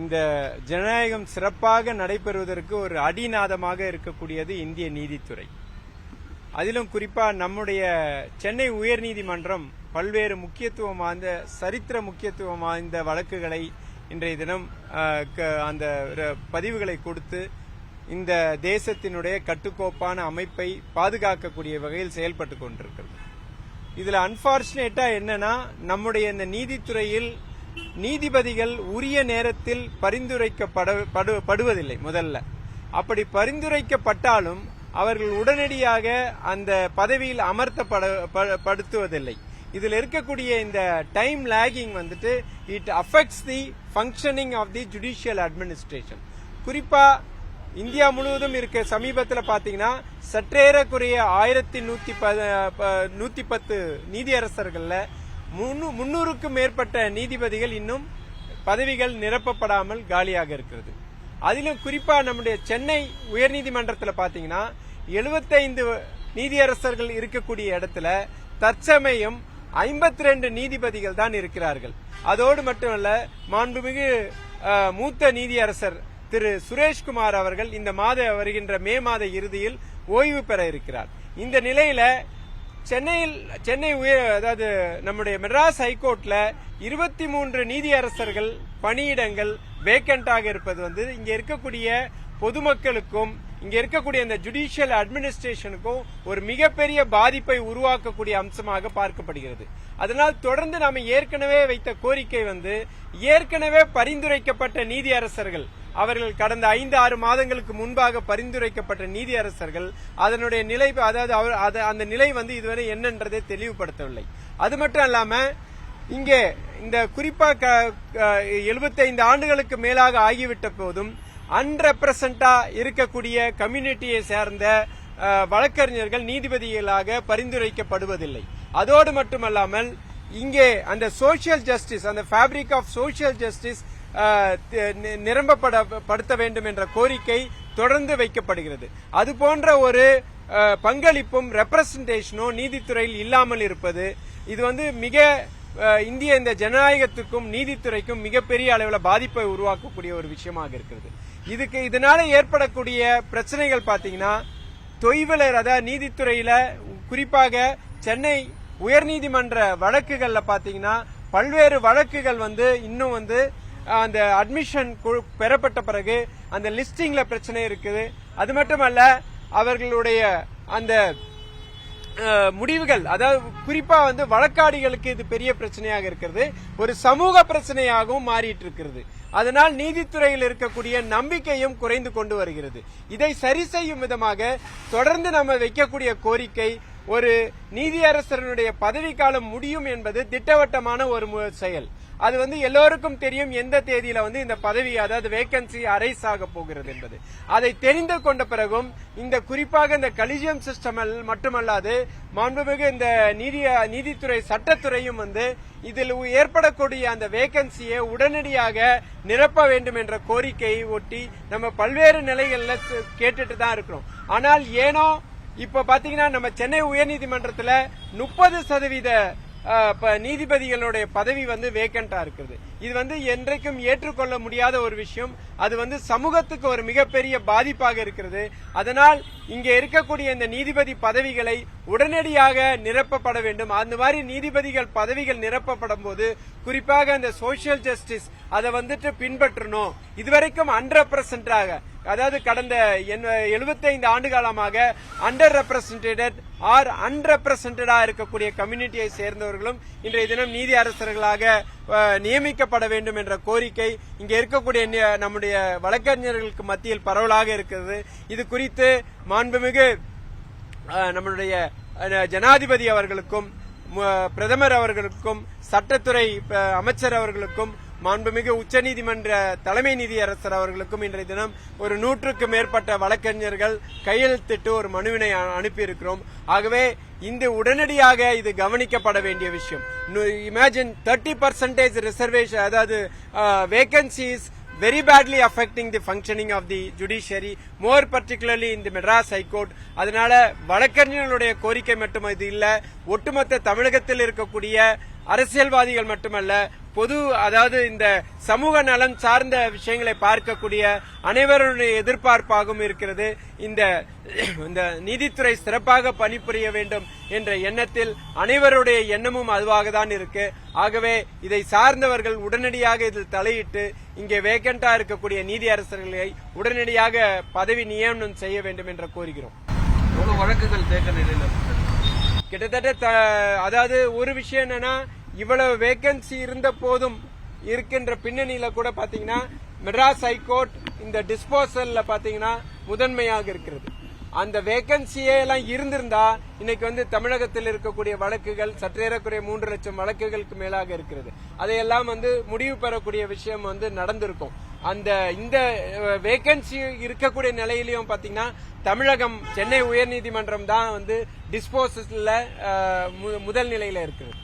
இந்த ஜனநாயகம் சிறப்பாக நடைபெறுவதற்கு ஒரு அடிநாதமாக இருக்கக்கூடியது இந்திய நீதித்துறை. அதிலும் குறிப்பா நம்முடைய சென்னை உயர்நீதிமன்றம் பல்வேறு முக்கியத்துவம் வாய்ந்த சரித்திர முக்கியத்துவம் வாய்ந்த வழக்குகளை இன்றைய தினம் அந்த பதிவுகளை கொடுத்து இந்த தேசத்தினுடைய கட்டுக்கோப்பான அமைப்பை பாதுகாக்கக்கூடிய வகையில் செயல்பட்டு கொண்டிருக்கிறது. இதுல அன்பார்ச்சுனேட்டா என்னன்னா, நம்முடைய இந்த நீதித்துறையில் நீதிபதிகள் உரிய நேரத்தில் பரிந்துரைக்கப்படுவதில்லை. முதல்ல அப்படி பரிந்துரைக்கப்பட்டாலும் அவர்கள் உடனடியாக அந்த பதவியில் அமர்த்தப்படுத்துவதில்லை. இதில் இருக்கக்கூடிய இந்த டைம் லாகிங் வந்துட்டு it affects the functioning of the judicial administration. குறிப்பா இந்தியா முழுவதும் இருக்க சமீபத்தில் பாத்தீங்கன்னா சற்றேறக்குறைய 1110 நீதியரசர்கள்ல 300க்கும் மேற்பட்ட நீதிபதிகள் இன்னும் பதவிகள் நிரப்பப்படாமல் காலியாக இருக்கிறது. அதிலும் குறிப்பா நம்முடைய சென்னை உயர்நீதிமன்றத்தில் பாத்தீங்கன்னா 75 நீதியரசர்கள் இருக்கக்கூடிய இடத்துல தற்சமயம் 52 நீதிபதிகள் தான் இருக்கிறார்கள். அதோடு மட்டுமல்ல, மாண்புமிகு மூத்த நீதியரசர் திரு சுரேஷ்குமார் அவர்கள் இந்த வருகின்ற மே மாத இறுதியில் ஓய்வு பெற இருக்கிறார். இந்த நிலையில சென்னை அதாவது நம்முடைய மெட்ராஸ் ஹைகோர்ட்ல 23 நீதியரசர்கள் பணியிடங்கள் வேக்கண்டாக இருப்பது இங்க இருக்கக்கூடிய பொதுமக்களுக்கும் இங்க இருக்கக்கூடிய இந்த ஜுடிஷியல் அட்மினிஸ்ட்ரேஷனுக்கும் ஒரு மிகப்பெரிய பாதிப்பை உருவாக்கக்கூடிய அம்சமாக பார்க்கப்படுகிறது. அதனால் தொடர்ந்து நாம ஏற்கனவே வைத்த கோரிக்கை ஏற்கனவே பரிந்துரைக்கப்பட்ட நீதியரசர்கள் அவர்கள் கடந்த 5-6 மாதங்களுக்கு முன்பாக பரிந்துரைக்கப்பட்ட நீதியரசர்கள் அதனுடைய நிலை அதாவது அந்த நிலை இதுவரை என்னன்றதை தெளிவுபடுத்தவில்லை. அது மட்டும் இல்லாம இங்கே இந்த குறிப்பா 75 ஆண்டுகளுக்கு மேலாக ஆகிவிட்ட போதும் அன்ரெப்ரசன்டா இருக்கக்கூடிய கம்யூனிட்டியை சேர்ந்த வழக்கறிஞர்கள் நீதிபதிகளாக பரிந்துரைக்கப்படுவதில்லை. அதோடு மட்டுமல்லாமல் இங்கே அந்த சோசியல் ஜஸ்டிஸ், அந்த ஃபேப்ரிக் ஆஃப் சோசியல் ஜஸ்டிஸ் நிரம்பப்படுத்த வேண்டும் என்ற கோரிக்கை தொடர்ந்து வைக்கப்படுகிறது. அது போன்ற ஒரு பங்களிப்பும் ரெப்ரசன்டேஷனும் நீதித்துறையில் இல்லாமல் இருப்பது இது மிக இந்திய இந்த ஜனநாயகத்துக்கும் நீதித்துறைக்கும் மிகப்பெரிய அளவில் பாதிப்பை உருவாக்கக்கூடிய ஒரு விஷயமாக இருக்கிறது. இதனால ஏற்படக்கூடிய பிரச்சனைகள் பாத்தீங்கன்னா தொய்வலர், அதாவது நீதித்துறையில குறிப்பாக சென்னை உயர்நீதிமன்ற வழக்குகள்ல பாத்தீங்கன்னா பல்வேறு வழக்குகள் இன்னும் அந்த அட்மிஷன் பெறப்பட்ட பிறகு அந்த லிஸ்டிங்ல பிரச்சனை இருக்குது. அது மட்டுமல்ல, அவர்களுடைய அந்த முடிவுகள், அதாவது குறிப்பா வழக்காடிகளுக்கு இது பெரிய பிரச்சனையாக இருக்கிறது, ஒரு சமூக பிரச்சனையாகவும் மாறிட்டு இருக்கிறது. அதனால் நீதித்துறையில் இருக்கக்கூடிய நம்பிக்கையும் குறைந்து கொண்டு வருகிறது. இதை சரி செய்யும் விதமாக தொடர்ந்து நம்ம வைக்கக்கூடிய கோரிக்கை, ஒரு நீதியரசருடைய பதவிக்காலம் முடியும் என்பது திட்டவட்டமான ஒரு செயல். அது எல்லோருக்கும் தெரியும் எந்த தேதியில இந்த பதவி, அதாவது வேகன்சி அரைஸ் ஆக போகிறது என்பது. அதை தெரிந்து கொண்ட பிறகும் இந்த குறிப்பாக இந்த கலிஜியம் சிஸ்டம் மட்டுமல்லாது மாண்புமிகு இந்த நீதித்துறை சட்டத்துறையும் இதில் ஏற்படக்கூடிய அந்த வேகன்சியை உடனடியாக நிரப்ப வேண்டும் என்ற கோரிக்கையை ஒட்டி நம்ம பல்வேறு நிலைகள்ல கேட்டுட்டு தான் இருக்கிறோம். ஆனால் ஏனோ இப்ப பாத்தீங்கன்னா நம்ம சென்னை உயர்நீதிமன்றத்துல 30% நீதிபதிகளுடைய பதவி வேக்கண்டா இருக்குது. இது என்றைக்கும் ஏற்றுக்கொள்ள முடியாத ஒரு விஷயம். அது சமூகத்துக்கு ஒரு மிகப்பெரிய பாதிப்பாக இருக்கிறது. அதனால் இங்கே இருக்கக்கூடிய இந்த நீதிபதி பதவிகளை உடனடியாக நிரப்பப்பட வேண்டும். அந்த மாதிரி நீதிபதிகள் பதவிகள் நிரப்பப்படும் போது குறிப்பாக இந்த சோசியல் ஜஸ்டிஸ் அதை பின்பற்றணும். இதுவரைக்கும் அன்ரெப்ரசன்டாக, அதாவது கடந்த 75 ஆண்டு காலமாக அண்டர் ரெப்ரசன்டேட்டட் ஆர் அன்ரெப்ரசன்டடா இருக்கக்கூடிய கம்யூனிட்டியை சேர்ந்தவர்களும் இன்றைய தினம் நீதி அரசர்களாக நியமிக்கப்பட வேண்டும் என்ற கோரிக்கை இங்க இருக்கக்கூடிய நம்முடைய வழக்கறிஞர்களுக்கு மத்தியில் பரவலாக இருக்கிறது. இது குறித்து மாண்புமிகு நம்முடைய ஜனாதிபதி அவர்களுக்கும் பிரதமர் அவர்களுக்கும் சட்டத்துறை அமைச்சர் அவர்களுக்கும் மாண்புமிகு உச்சநீதிமன்ற தலைமை நீதியரசர் அவர்களுக்கும் இன்றைய தினம் ஒரு 100க்கும் மேற்பட்ட வழக்கறிஞர்கள் கையெழுத்திட்டு ஒரு மனுவினை அனுப்பியிருக்கிறோம். ஆகவே இந்த உடனடியாக இது கவனிக்கப்பட வேண்டிய விஷயம். இமேஜின் 30% ரிசர்வேஷன், அதாவது vacancies very badly affecting the functioning of the judiciary, more particularly in the Madras High Court. அதனால வழக்கறிஞர்களுடைய கோரிக்கை மட்டும் இது இல்ல, ஒட்டுமொத்த தமிழகத்தில் இருக்கக்கூடிய அரசியல்வாதிகள் மட்டுமல்ல, அதாவது இந்த சமூக நலன் சார்ந்த விஷயங்களை பார்க்கக்கூடிய அனைவருடைய எதிர்பார்ப்பாகவும் இருக்கிறது. இந்த நீதித்துறை சிறப்பாக பணிபுரிய வேண்டும் என்ற எண்ணத்தில் அனைவருடைய எண்ணமும் அதுவாக தான் இருக்கு. ஆகவே இதை சார்ந்தவர்கள் உடனடியாக இதில் தலையிட்டு இங்கே வேக்கண்டா இருக்கக்கூடிய நீதி அரசர்களை உடனடியாக பதவி நியமனம் செய்ய வேண்டும் என்று கோருகிறோம். வழக்குகள் தேக்க நிலையில் கிட்டத்தட்ட அதாவது ஒரு விஷயம் என்னன்னா, இவ்வளவு வேகன்சி இருந்த போதும் இருக்கின்ற பின்னணியில கூட பாத்தீங்கன்னா மெட்ராஸ் ஹைகோர்ட் இந்த டிஸ்போசல்ல பாத்தீங்கன்னா முதன்மையாக இருக்கிறது. அந்த வேகன்சியே எல்லாம் இருந்திருந்தா இன்னைக்கு தமிழகத்தில் இருக்கக்கூடிய வழக்குகள் சற்றேறக்குறைய 3 லட்சம் வழக்குகளுக்கு மேலாக இருக்கிறது. அதையெல்லாம் முடிவு பெறக்கூடிய விஷயம் நடந்திருக்கும். இந்த வேகன்சி இருக்கக்கூடிய நிலையிலையும் பாத்தீங்கன்னா தமிழகம் சென்னை உயர்நீதிமன்றம் தான் டிஸ்போசல்ல முதல் நிலையில இருக்குது.